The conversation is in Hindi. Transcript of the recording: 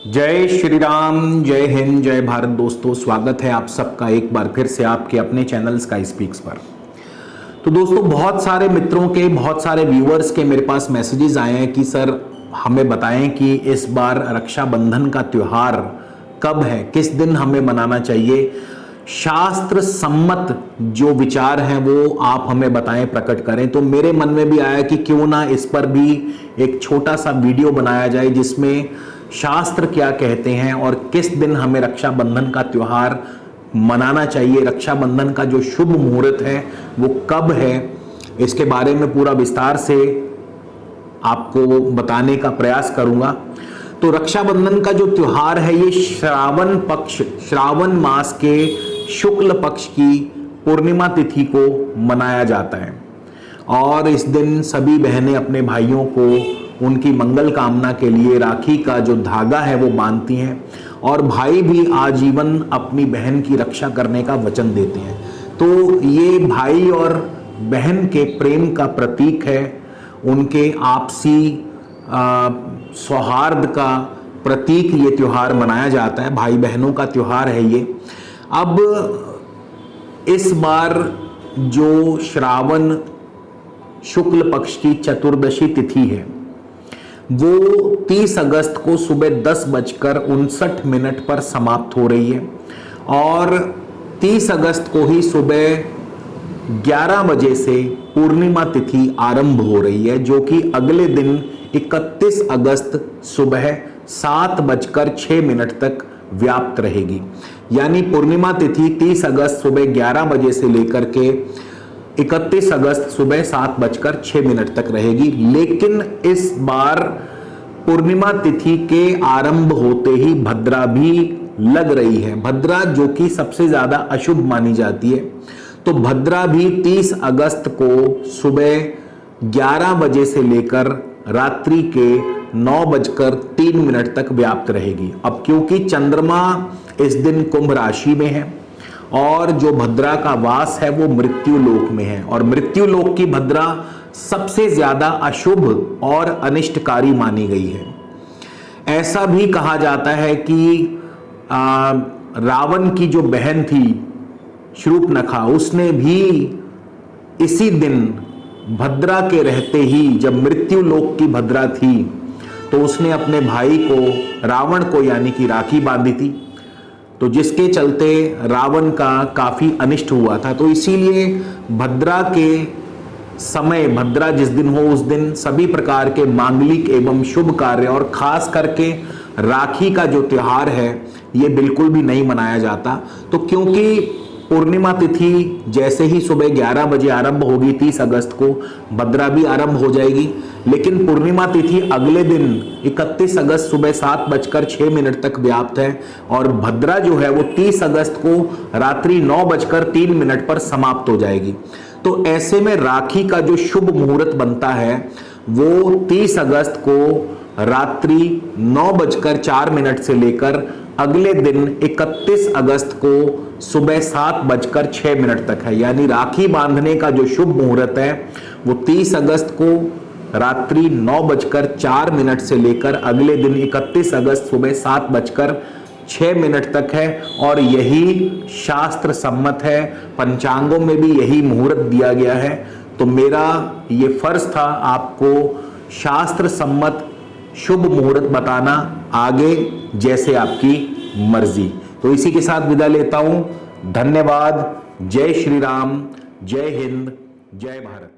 जय श्री राम, जय हिंद, जय भारत। दोस्तों, स्वागत है आप सबका एक बार फिर से आपके अपने चैनल स्काई स्पीक्स पर। तो दोस्तों, बहुत सारे मित्रों के, बहुत सारे व्यूअर्स के मेरे पास मैसेजेस आए हैं कि सर हमें बताएं कि इस बार रक्षाबंधन का त्यौहार कब है, किस दिन हमें मनाना चाहिए। शास्त्र सम्मत जो विचार हैं वो आप हमें बताएं, प्रकट करें। तो मेरे मन में भी आया कि क्यों ना इस पर भी एक छोटा सा वीडियो बनाया जाए जिसमें शास्त्र क्या कहते हैं और किस दिन हमें रक्षाबंधन का त्यौहार मनाना चाहिए, रक्षाबंधन का जो शुभ मुहूर्त है वो कब है, इसके बारे में पूरा विस्तार से आपको बताने का प्रयास करूंगा। तो रक्षाबंधन का जो त्यौहार है ये श्रावण मास के शुक्ल पक्ष की पूर्णिमा तिथि को मनाया जाता है और इस दिन सभी बहनें अपने भाइयों को उनकी मंगल कामना के लिए राखी का जो धागा है वो बांधती हैं और भाई भी आजीवन अपनी बहन की रक्षा करने का वचन देते हैं। तो ये भाई और बहन के प्रेम का प्रतीक है, उनके आपसी सौहार्द का प्रतीक ये त्योहार मनाया जाता है। भाई बहनों का त्योहार है ये। अब इस बार जो श्रावण शुक्ल पक्ष की चतुर्दशी तिथि है वो 30 अगस्त को सुबह 10:59 पर समाप्त हो रही है और 30 अगस्त को ही सुबह 11 बजे से पूर्णिमा तिथि आरंभ हो रही है, जो कि अगले दिन 31 अगस्त सुबह 7:06 तक व्याप्त रहेगी। यानी पूर्णिमा तिथि 30 अगस्त सुबह 11 बजे से लेकर के 31 अगस्त सुबह 7:06 तक रहेगी। लेकिन इस बार पूर्णिमा तिथि के आरंभ होते ही भद्रा भी लग रही है। भद्रा जो कि सबसे ज्यादा अशुभ मानी जाती है, तो भद्रा भी 30 अगस्त को सुबह 11 बजे से लेकर रात्रि के 9:03 तक व्याप्त रहेगी। अब क्योंकि चंद्रमा इस दिन कुंभ राशि में है और जो भद्रा का वास है वो मृत्यु लोक में है और मृत्यु लोक की भद्रा सबसे ज्यादा अशुभ और अनिष्टकारी मानी गई है। ऐसा भी कहा जाता है कि रावण की जो बहन थी शूर्पणखा, उसने भी इसी दिन भद्रा के रहते ही, जब मृत्यु लोक की भद्रा थी, तो उसने अपने भाई को, रावण को यानी कि राखी बांधी थी, तो जिसके चलते रावण का काफी अनिष्ट हुआ था। तो इसीलिए भद्रा के समय, भद्रा जिस दिन हो उस दिन सभी प्रकार के मांगलिक एवं शुभ कार्य और खास करके राखी का जो त्योहार है ये बिल्कुल भी नहीं मनाया जाता। तो क्योंकि पूर्णिमा तिथि जैसे ही सुबह 11 बजे आरंभ होगी 30 अगस्त को, भद्रा भी आरंभ हो जाएगी। लेकिन पूर्णिमा तिथि अगले दिन 31 अगस्त सुबह 7:06 तक व्याप्त है और भद्रा जो है वो 30 अगस्त को रात्रि 9:03 पर समाप्त हो जाएगी। तो ऐसे में राखी का जो शुभ मुहूर्त बनता है वो 30 अगस्त को रात्रि 9:04 से लेकर अगले दिन 31 अगस्त को सुबह 7:06 तक है। यानी राखी बांधने का जो शुभ मुहूर्त है वो 30 अगस्त को रात्रि 9:04 से लेकर अगले दिन 31 अगस्त सुबह 7:06 तक है और यही शास्त्र सम्मत है। पंचांगों में भी यही मुहूर्त दिया गया है। तो मेरा ये फर्ज था आपको शास्त्र सम्मत शुभ मुहूर्त बताना, आगे जैसे आपकी मर्जी। तो इसी के साथ विदा लेता हूं। धन्यवाद। जय श्री राम, जय हिंद, जय भारत।